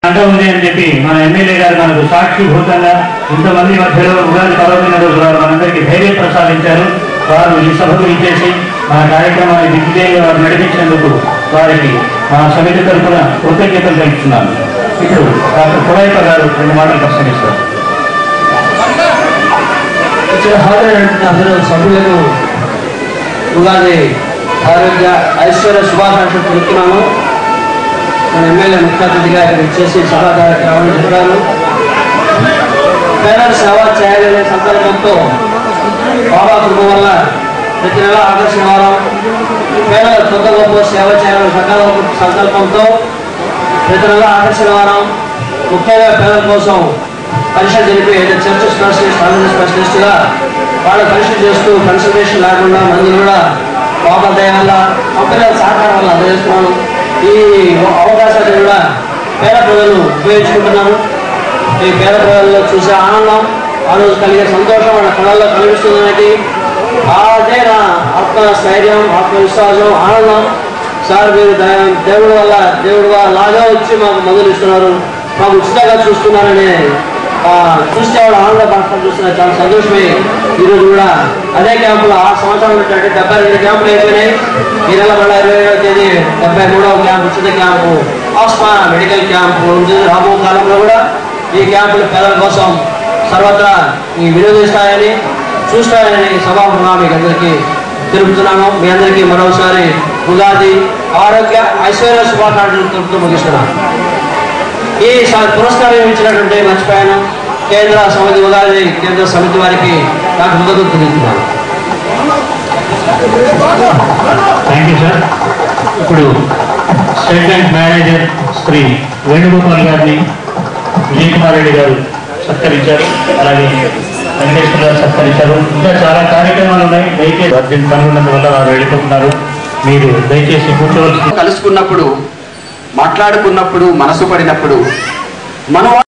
అంట ఉంది అని చెప్పి మన ఎమ్మెల్యే గారు మనకు సాక్షిభూతంగా ఇంతమంది మధ్యలో ఉగాది పర్వదిన రోజు మనందరికీ ధైర్యం ప్రసాదించారు. వారు ఈ సభకు ఇచ్చేసి మన కార్యక్రమాన్ని దిగ్విజయంగా వారు నడిపించినందుకు వారికి మా సమితి తరఫున కృతజ్ఞతలు తెలుపుతున్నాను. ఇప్పుడు డాక్టర్ కులయ్య గారు 2 మాటలు ప్రసంగిస్తారు. అందరూ సభ్యులకు ఉగాది ఆరోగ్య ఐశ్వర్య శుభాకాంక్షలు తెలుపుతున్నాను. మన ఎమ్మెల్యే ముఖ్య అతిథిగా ఇక్కడ ఇచ్చేసి సభా కార్యక్రమాన్ని చెప్పారు. పేదల సేవ చేయాలనే సంకల్పంతో బాబా కుటుంబం వల్ల ప్రతి నెల ఆగస్టు వారం పేదల కొత్త గొప్ప సేవ చేయాలనే సంకల్పంతో ప్రతి నెల ఆగస్టు వారం ముఖ్యంగా పేదల కోసం పరిషత్ జరిపి చర్చ్ స్పెషలిస్ట్ కాలేజ్ స్పెషలిస్ట్గా వాళ్ళు పరిశీలి చేస్తూ కన్సల్టేషన్ లేకుండా మందులు కూడా బాబా దయ వల్ల కంపెనీల సహకారం వల్ల అందజేస్తున్నాను. ఈ అవకాశాన్ని కూడా పేద ప్రజలు ఉపయోగించుకుంటున్నారు. ఈ పేద ప్రజల్లో చూసే ఆనందం, ఆ రోజు కలిగే సంతోషం వాళ్ళ కళల్లో కనిపిస్తుందనేది అదే నా ఆత్మస్థైర్యం, ఆత్మవిశ్వాసం, ఆనందం. సార్ మీరు దేవుడి వల్ల దేవుడుగా లాగా వచ్చి మాకు మందులు ఇస్తున్నారు, మాకు ఉచితంగా చూస్తున్నారని చూస్తే వాళ్ళు ఆనందపడటం చూస్తున్న చాలా సంతోషమే. ఈరోజు కూడా అదే క్యాంపులో 6 సంవత్సరాలు ఉన్నట్టు 72 క్యాంపులు అయిపోయినాయి. ఈ నెల మళ్ళీ 23వ తేదీ 73వ క్యాంపు ఉచిత క్యాంపు ఆస్మా మెడికల్ క్యాంపు రాబో కాలంలో కూడా ఈ క్యాంపులు పేదల కోసం సర్వత్రా ఈ వినియోగిస్తాయని చూస్తాయని సభాముఖంగా మీకు అందరికీ తెలుపుతున్నాను. మీ అందరికీ మరోసారి ఉగాది ఆరోగ్య ఐశ్వర్య శుభాకాంక్షలు తెలుపుతూ ముగిస్తున్నాను. ఈ పురస్కారం ఇచ్చినటువంటి మర్చిపోయాను. కేంద్ర సమితి ఉగాది కేంద్ర సమితి వారికి నాకు కృతజ్ఞతలు తెలుపుతున్నాను. Thank you sir. ఇప్పుడు state bank manager Shri Venugopal గారిని విజయ్ కుమార్ రెడ్డి గారు సత్కరించారు. అలాగే వెంకటేశ్వర గారు సత్కరించారు. ఇంకా చాలా కార్యక్రమాలు ఉన్నాయి. దయచేసి అర్జెంట్ కనుగొన్నందువల్ల వారు వెళ్ళిపోతున్నారు. మీరు దయచేసి కూర్చోవలసి. కలుసుకున్నప్పుడు, మాట్లాడుకున్నప్పుడు, మనసు పడినప్పుడు మన